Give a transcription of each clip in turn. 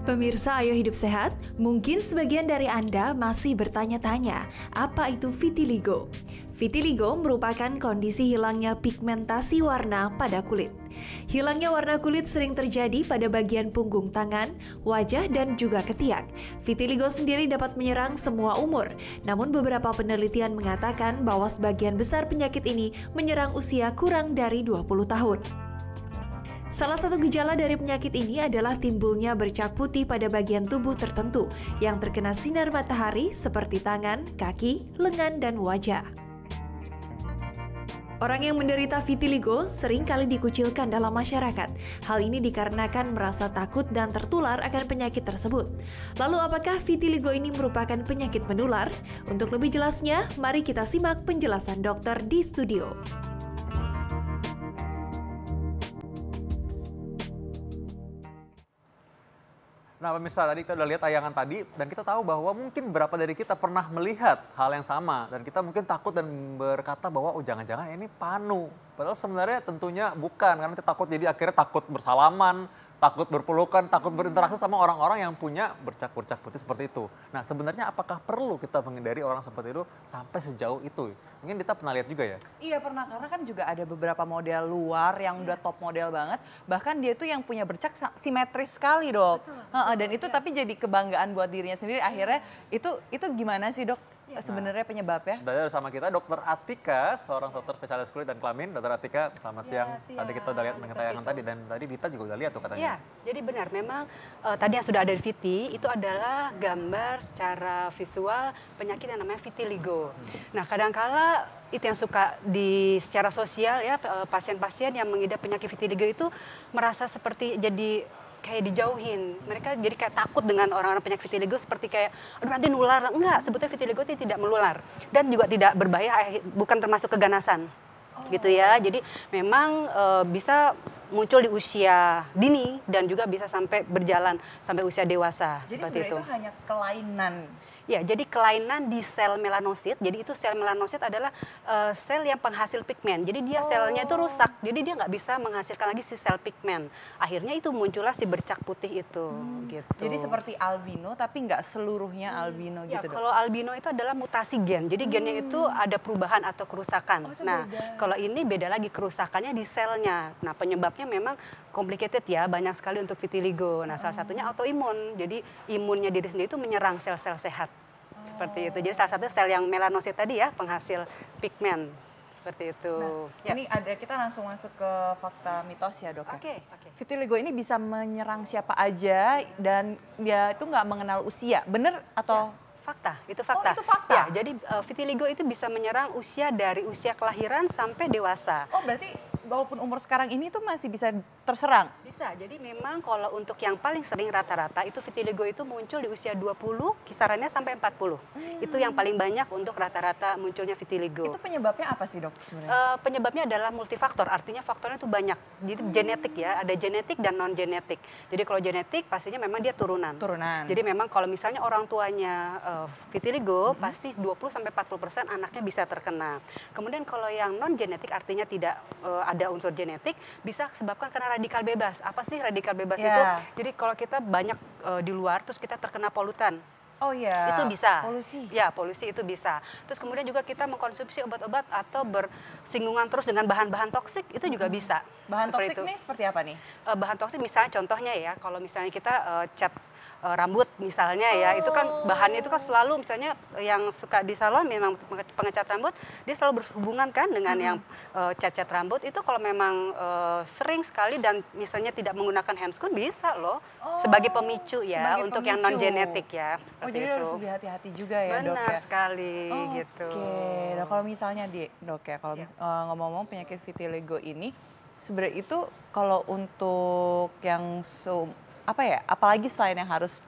Pemirsa Ayo Hidup Sehat, mungkin sebagian dari Anda masih bertanya-tanya, apa itu vitiligo? Vitiligo merupakan kondisi hilangnya pigmentasi warna pada kulit. Hilangnya warna kulit sering terjadi pada bagian punggung tangan, wajah, dan juga ketiak. Vitiligo sendiri dapat menyerang semua umur, namun beberapa penelitian mengatakan bahwa sebagian besar penyakit ini menyerang usia kurang dari 20 tahun. Salah satu gejala dari penyakit ini adalah timbulnya bercak putih pada bagian tubuh tertentu yang terkena sinar matahari seperti tangan, kaki, lengan, dan wajah. Orang yang menderita vitiligo sering kali dikucilkan dalam masyarakat. Hal ini dikarenakan merasa takut dan tertular akan penyakit tersebut. Lalu apakah vitiligo ini merupakan penyakit menular? Untuk lebih jelasnya, mari kita simak penjelasan dokter di studio. Nah pemirsa, tadi kita udah lihat tayangan tadi dan kita tahu bahwa mungkin beberapa dari kita pernah melihat hal yang sama. Dan kita mungkin takut dan berkata bahwa oh jangan-jangan ini panu. Padahal sebenarnya tentunya bukan, karena kita takut jadi akhirnya takut bersalaman, takut berpelukan, takut berinteraksi sama orang-orang yang punya bercak-bercak putih seperti itu. Nah sebenarnya apakah perlu kita menghindari orang seperti itu sampai sejauh itu? Mungkin kita pernah lihat juga ya? Iya pernah, karena kan juga ada beberapa model luar yang udah top model banget. Bahkan dia tuh yang punya bercak simetris sekali dok. Dan itu tapi jadi kebanggaan buat dirinya sendiri. Akhirnya itu gimana sih dok? Sebenarnya penyebabnya? Sudah ada bersama kita Dokter Atika, seorang dokter spesialis kulit dan kelamin. Dokter Atika, selamat siang. Tadi kita udah lihat tayangan tadi dan tadi Dita juga udah lihat tuh katanya. Iya, jadi benar memang tadi yang sudah ada di Viti itu adalah gambar secara visual penyakit yang namanya vitiligo. Nah, kadangkala itu yang suka di secara sosial ya pasien-pasien yang mengidap penyakit vitiligo itu merasa seperti jadi kayak dijauhin, mereka jadi kayak takut dengan orang-orang penyakit vitiligo seperti kayak, aduh nanti nular. Enggak, sebetulnya vitiligo itu tidak menular dan juga tidak berbahaya, bukan termasuk keganasan, gitu ya. Jadi memang bisa muncul di usia dini dan juga bisa sampai berjalan sampai usia dewasa. Jadi seperti sebenarnya itu hanya kelainan. Ya, jadi kelainan di sel melanosit. Jadi itu sel melanosit adalah sel yang penghasil pigmen. Jadi dia selnya itu rusak. Jadi dia nggak bisa menghasilkan lagi si sel pigmen. Akhirnya itu muncullah si bercak putih itu. Gitu. Jadi seperti albino, tapi nggak seluruhnya albino Ya, gitu dok? kalau albino itu adalah mutasi gen. Jadi gennya itu ada perubahan atau kerusakan. Itu Nah, beda. kalau ini beda lagi kerusakannya di selnya. Nah, penyebabnya memang complicated ya, banyak sekali untuk vitiligo. Nah, salah satunya autoimun. Jadi imunnya diri sendiri itu menyerang sel-sel sehat. Seperti itu. Jadi salah satu sel yang melanosit tadi ya, penghasil pigmen. Seperti itu. Nah, ini ada, kita langsung masuk ke fakta mitos ya dok. Oke. Vitiligo ini bisa menyerang siapa aja dan dia itu nggak mengenal usia, bener atau? Fakta, itu fakta. Oh, itu fakta? Ya, jadi vitiligo itu bisa menyerang usia dari usia kelahiran sampai dewasa. Oh berarti walaupun umur sekarang ini tuh masih bisa terserang? Bisa, jadi memang kalau untuk yang paling sering rata-rata itu vitiligo itu muncul di usia 20, kisarannya sampai 40. Itu yang paling banyak untuk rata-rata munculnya vitiligo. Itu penyebabnya apa sih dok sebenarnya? Penyebabnya adalah multifaktor, artinya faktornya itu banyak. Jadi genetik ya, ada genetik dan non genetik. Jadi kalau genetik pastinya memang dia turunan. Turunan. Jadi memang kalau misalnya orang tuanya vitiligo pasti 20-40% anaknya bisa terkena. Kemudian kalau yang non genetik artinya tidak ada unsur genetik, bisa sebabkan karena radikal bebas. Apa sih radikal bebas itu? Jadi kalau kita banyak di luar terus kita terkena polutan. Oh iya. Itu bisa. Polusi. Ya, polusi itu bisa. Terus kemudian juga kita mengkonsumsi obat-obat atau bersinggungan terus dengan bahan-bahan toksik itu juga bisa. Bahan Seperti toksik itu. ini seperti apa nih? Bahan toksik misalnya contohnya ya, kalau misalnya kita cat rambut misalnya ya, itu kan bahannya itu kan selalu misalnya yang suka di salon memang pengecat rambut, dia selalu berhubungan kan dengan yang cat-cat rambut itu kalau memang sering sekali dan misalnya tidak menggunakan handscoon bisa loh sebagai pemicu ya sebagai untuk yang pemicu. non genetik ya. Oh jadi harus lebih hati-hati juga ya dok Benar ya? sekali gitu. Oke, nah, kalau misalnya dok ya, kalau ngomong-ngomong penyakit vitiligo ini sebenarnya itu kalau untuk yang apa ya, apalagi selain yang harus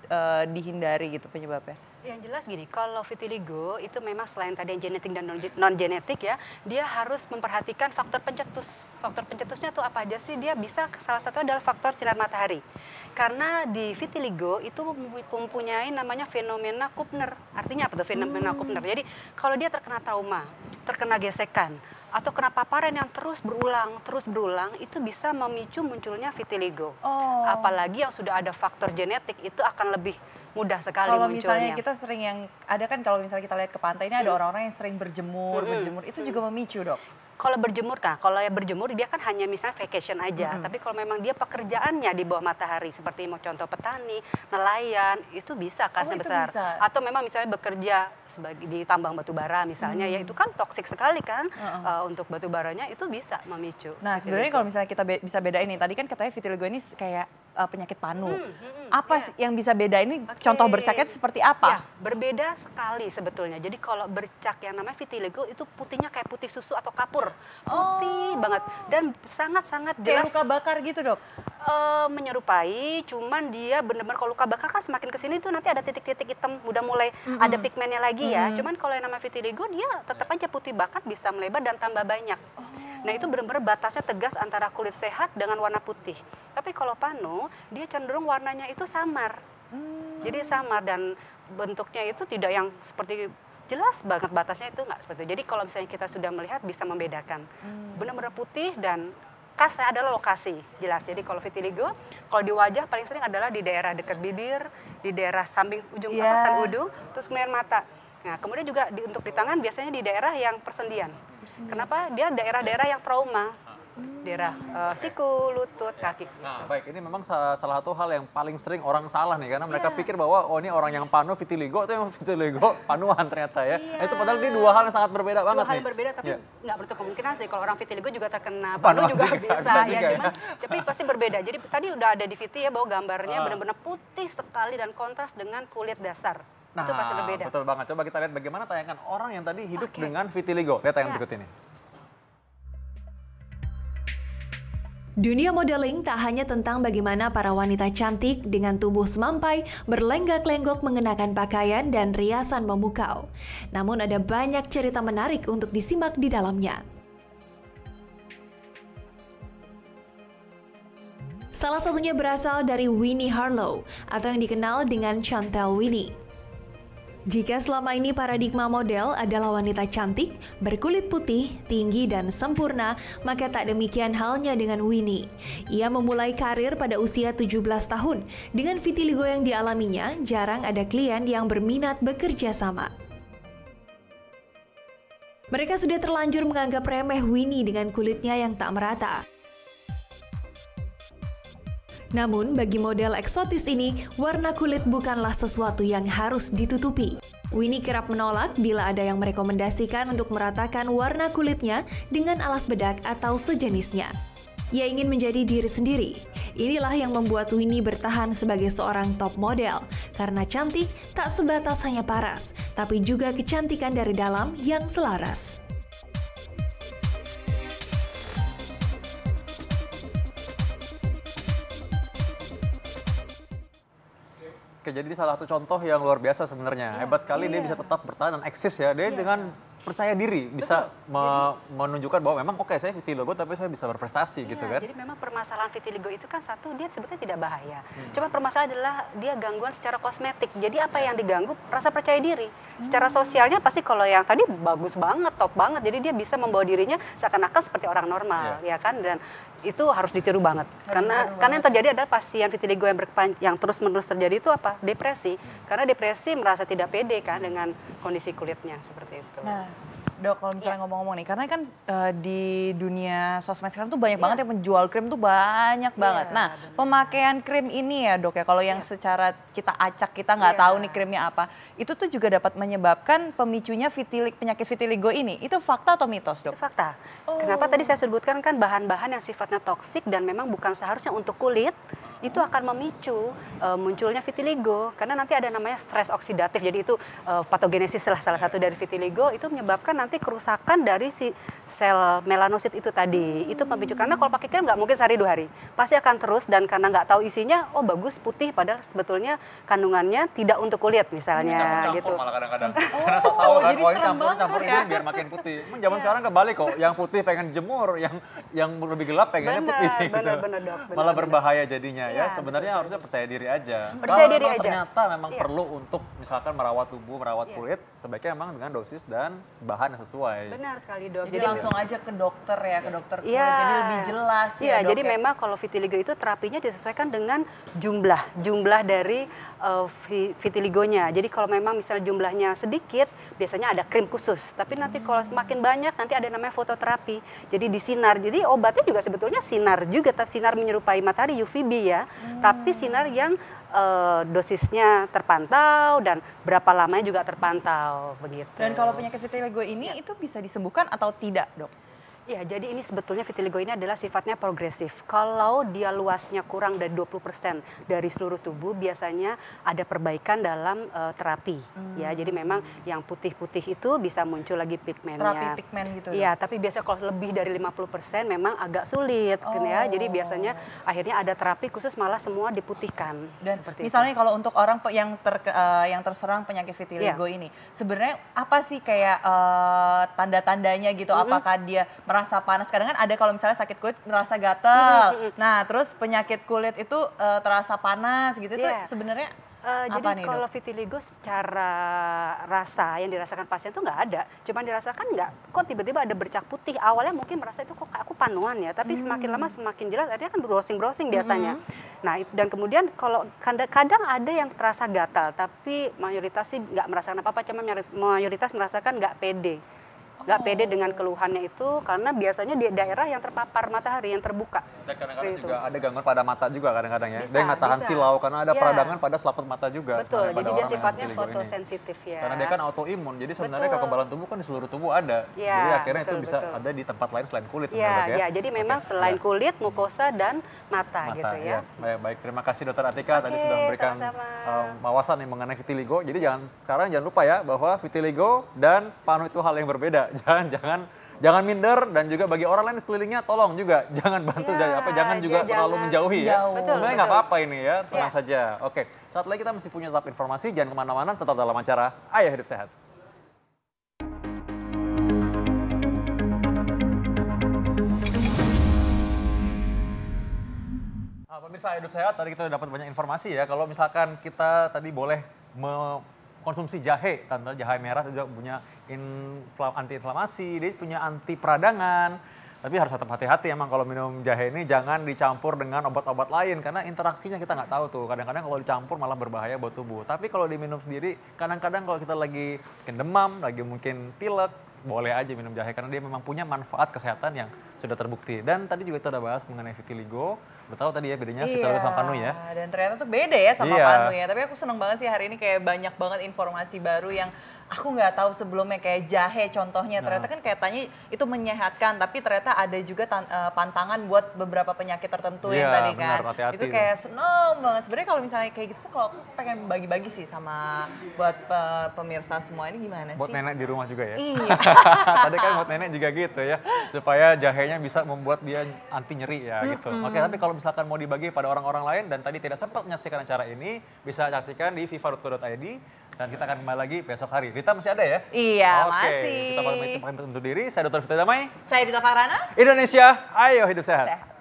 dihindari gitu penyebabnya? Yang jelas gini, kalau vitiligo itu memang selain tadi yang genetik dan non genetik ya, dia harus memperhatikan faktor pencetus. Faktor pencetusnya tuh apa aja sih? Dia bisa salah satunya adalah faktor sinar matahari. Karena di vitiligo itu mempunyai namanya fenomena Kupner. Artinya apa tuh fenomena Kupner? Jadi kalau dia terkena trauma, terkena gesekan, atau kena paparan yang terus berulang, itu bisa memicu munculnya vitiligo. Apalagi yang sudah ada faktor genetik, itu akan lebih mudah sekali kalau munculnya. Misalnya kita sering yang ada kan kalau misalnya kita lihat ke pantai ini ada orang-orang yang sering berjemur, itu juga memicu, Dok. Kalau berjemur kalau yang berjemur dia kan hanya misalnya vacation aja. Tapi kalau memang dia pekerjaannya di bawah matahari seperti mau contoh petani, nelayan, itu bisa kansnya besar. Bisa. Atau memang misalnya bekerja di tambang batu bara misalnya, ya itu kan toksik sekali kan untuk batu baranya, itu bisa memicu. Nah sebenarnya kalau misalnya kita bisa beda ini, tadi kan katanya vitiligo ini kayak penyakit panu. Apa yang bisa beda ini? Contoh bercaknya seperti apa? Ya, berbeda sekali sebetulnya. Jadi kalau bercak yang namanya vitiligo itu putihnya kayak putih susu atau kapur, putih banget dan sangat-sangat jelas. Kayak luka bakar gitu, Dok? Menyerupai, cuman dia benar-benar kalau luka bakar kan semakin kesini tuh nanti ada titik-titik hitam, udah mulai ada pigmennya lagi ya. Cuman kalau yang namanya vitiligo dia tetap aja putih bahkan bisa melebar dan tambah banyak. Nah itu benar-benar batasnya tegas antara kulit sehat dengan warna putih. Tapi kalau panu dia cenderung warnanya itu samar. Jadi samar dan bentuknya itu tidak yang seperti jelas banget batasnya itu nggak seperti itu. Jadi kalau misalnya kita sudah melihat bisa membedakan. Benar-benar putih dan khasnya adalah lokasi jelas. Jadi kalau vitiligo, kalau di wajah paling sering adalah di daerah dekat bibir, di daerah samping ujung samping udung, terus kemudian mata. Nah, kemudian juga untuk di tangan biasanya di daerah yang persendian. Kenapa? Dia daerah-daerah yang trauma. Daerah siku, lutut, kaki. Nah, baik, ini memang salah satu hal yang paling sering orang salah nih, karena mereka pikir bahwa oh ini orang yang panu vitiligo itu yang vitiligo panuan ternyata ya. Nah, itu padahal ini dua hal yang sangat berbeda banget nih. Dua hal yang berbeda, tapi nggak menutup kemungkinan sih kalau orang vitiligo juga terkena panu juga bisa ya, cuman tapi pasti berbeda. Jadi tadi udah ada di VT ya bahwa gambarnya benar-benar putih sekali dan kontras dengan kulit dasar. Nah, itu pasti berbeda. Betul banget. Coba kita lihat bagaimana tayangan orang yang tadi hidup dengan vitiligo. Lihat tayangan berikut ini. Dunia modeling tak hanya tentang bagaimana para wanita cantik dengan tubuh semampai berlenggak-lenggok mengenakan pakaian dan riasan memukau. Namun ada banyak cerita menarik untuk disimak di dalamnya. Salah satunya berasal dari Winnie Harlow atau yang dikenal dengan Chantel Winnie. Jika selama ini paradigma model adalah wanita cantik, berkulit putih, tinggi, dan sempurna, maka tak demikian halnya dengan Winnie. Ia memulai karir pada usia 17 tahun. Dengan vitiligo yang dialaminya, jarang ada klien yang berminat bekerja sama. Mereka sudah terlanjur menganggap remeh Winnie dengan kulitnya yang tak merata. Namun, bagi model eksotis ini, warna kulit bukanlah sesuatu yang harus ditutupi. Winnie kerap menolak bila ada yang merekomendasikan untuk meratakan warna kulitnya dengan alas bedak atau sejenisnya. Ia ingin menjadi diri sendiri. Inilah yang membuat Winnie bertahan sebagai seorang top model, karena cantik tak sebatas hanya paras, tapi juga kecantikan dari dalam yang selaras. Oke, jadi salah satu contoh yang luar biasa sebenarnya. Hebat sekali dia bisa tetap bertahan dan eksis ya. Dia dengan percaya diri bisa menunjukkan bahwa memang oke, saya vitiligo tapi saya bisa berprestasi gitu kan. Jadi memang permasalahan vitiligo itu kan satu, dia sebetulnya tidak bahaya. Cuma permasalahan adalah dia gangguan secara kosmetik. Jadi apa yang diganggu? Rasa percaya diri. Secara sosialnya pasti kalau yang tadi bagus banget, top banget. Jadi dia bisa membawa dirinya seakan-akan seperti orang normal, ya kan? Dan itu harus ditiru banget. Karena yang terjadi adalah pasien vitiligo yang terus-menerus terjadi itu apa? Depresi. Karena depresi merasa tidak pede kan dengan kondisi kulitnya seperti itu. Nah, Dok, kalau misalnya ngomong-ngomong nih, karena kan di dunia sosmed sekarang tuh banyak banget yang menjual krim tuh banyak banget. Nah, pemakaian krim ini ya, Dok ya, kalau yang secara kita acak, kita nggak tahu nih krimnya apa, itu tuh juga dapat menyebabkan pemicunya penyakit vitiligo ini. Itu fakta atau mitos, Dok? Itu fakta. Kenapa tadi saya sebutkan kan bahan-bahan yang sifatnya toksik dan memang bukan seharusnya untuk kulit, itu akan memicu munculnya vitiligo. Karena nanti ada namanya stres oksidatif, jadi itu patogenesis salah satu dari vitiligo, itu menyebabkan nanti kerusakan dari si sel melanosit itu tadi. Itu pemicu, karena kalau pakai krim nggak mungkin sehari 2 hari. Pasti akan terus, dan karena nggak tahu isinya, oh bagus putih, padahal sebetulnya kandungannya tidak untuk kulit misalnya. Campur-campur gitu. malah kadang-kadang. Karena so tahu kan, jadi oh ini serem campur banget ini biar makin putih. Zaman sekarang kebalik kok, yang putih pengen jemur, yang lebih gelap pengennya putih. Benar, Dok. Malah berbahaya jadinya ya. Sebenarnya harusnya percaya diri aja. Percaya Kalau diri memang aja. ternyata memang Iya. perlu untuk misalkan merawat tubuh, merawat kulit, sebaiknya memang dengan dosis dan bahan yang sesuai. Benar sekali dok. Jadi langsung aja ke dokter ya, ke dokter kulit. Iya. Jadi lebih jelas Iya, ya dok. jadi memang kalau vitiligo itu terapinya disesuaikan dengan jumlah dari vitiligonya. Jadi kalau memang misalnya jumlahnya sedikit, biasanya ada krim khusus. Tapi nanti kalau semakin banyak, nanti ada namanya fototerapi. Jadi disinar. Jadi obatnya juga sebetulnya sinar juga, sinar menyerupai matahari UVB ya. Tapi sinar yang dosisnya terpantau dan berapa lamanya juga terpantau begitu. Dan kalau penyakit vitiligo ini itu bisa disembuhkan atau tidak dok? Ya, jadi ini sebetulnya vitiligo ini adalah sifatnya progresif. Kalau dia luasnya kurang dari 20% dari seluruh tubuh, biasanya ada perbaikan dalam terapi. Ya, jadi memang yang putih-putih itu bisa muncul lagi pigmennya. Terapi pigmen gitu. Iya, tapi biasanya kalau lebih dari 50% memang agak sulit kan ya. Jadi biasanya akhirnya ada terapi khusus malah semua diputihkan. Dan seperti misalnya itu. kalau untuk orang yang terserang penyakit vitiligo ini, sebenarnya apa sih kayak tanda-tandanya gitu? Apakah dia merasa panas? Kadang kan ada kalau misalnya sakit kulit merasa gatel. Nah, terus penyakit kulit itu terasa panas gitu. Itu sebenarnya jadi apa nih, kalau dok? vitiligo secara rasa yang dirasakan pasien itu nggak ada, cuman dirasakan nggak, kok tiba-tiba ada bercak putih. Awalnya mungkin merasa itu kok aku panuan ya, tapi semakin lama semakin jelas, akhirnya kan browsing biasanya. Nah, dan kemudian kalau kadang ada yang terasa gatal, tapi mayoritas sih nggak merasakan apa-apa, cuma mayoritas merasakan nggak pede. Nggak pede dengan keluhannya itu karena biasanya di daerah yang terpapar matahari yang terbuka. Dan kadang-kadang Seperti juga ada gangguan pada mata juga kadang-kadang ya. Bisa, Dia nggak tahan bisa. silau karena ada Iya. peradangan pada selaput mata juga. Betul, sebenarnya pada jadi dia orang yang sifatnya vitiligo ini. fotosensitif ya. Karena dia kan autoimun, jadi sebenarnya Betul. kekebalan tubuh kan di seluruh tubuh ada. Iya, Jadi akhirnya itu betul, bisa betul. ada di tempat lain selain kulit Iya, sebenarnya Dok, ya, jadi memang Oke, selain ya. kulit, mukosa dan mata, gitu ya. Baik, terima kasih Dokter Atika tadi Oke, sudah memberikan sama-sama. wawasan nih mengenai vitiligo. Jadi sekarang jangan lupa ya bahwa vitiligo dan panu itu hal yang berbeda. Jangan minder, dan juga bagi orang lain di sekelilingnya tolong juga jangan bantu Ya, jangan juga terlalu jangan menjauhi ya. jauh. Betul, Sebenarnya nggak betul. apa-apa ini ya, tenang Ya. saja. Oke, saat lagi kita masih punya tetap informasi, jangan kemana-mana, tetap dalam acara Ayo Hidup Sehat. Pemirsa Hidup Sehat, tadi kita dapat banyak informasi ya. Kalau misalkan kita tadi boleh mengkonsumsi jahe, tante jahe merah juga punya anti-inflamasi, dia punya anti peradangan. Tapi harus tetap hati-hati emang kalau minum jahe ini jangan dicampur dengan obat-obat lain karena interaksinya kita nggak tahu tuh. Kadang-kadang kalau dicampur malah berbahaya buat tubuh. Tapi kalau diminum sendiri, kadang-kadang kalau kita lagi mungkin demam, lagi mungkin pilek, boleh aja minum jahe karena dia memang punya manfaat kesehatan yang sudah terbukti. Dan tadi juga kita udah bahas mengenai vitiligo. Udah tahu tadi ya bedanya vitiligo sama panu ya. Dan ternyata tuh beda ya sama Iya. panu ya. Tapi aku seneng banget sih hari ini kayak banyak banget informasi baru yang aku nggak tahu sebelumnya, kayak jahe contohnya. Ternyata kan katanya itu menyehatkan, tapi ternyata ada juga pantangan buat beberapa penyakit tertentu yang Iya, tadi kan. benar, hati-hati Itu tuh. kayak seneng banget. Sebenarnya kalau misalnya kayak gitu tuh kalau aku pengen bagi-bagi sih sama buat pemirsa semua ini gimana Buat sih? nenek di rumah juga ya. Iya. Tadi kan buat nenek juga gitu ya, supaya jahenya bisa membuat dia anti nyeri ya gitu. Oke, tapi kalau misalkan mau dibagi pada orang-orang lain dan tadi tidak sempat menyaksikan acara ini, bisa saksikan di viva.co.id dan kita akan kembali lagi besok hari. Rita masih ada ya? Iya, Oke, masih. kita pamit undur diri. Saya Dr. Vita Damai. Saya Dita Farana. Indonesia, ayo hidup sehat. Sehat.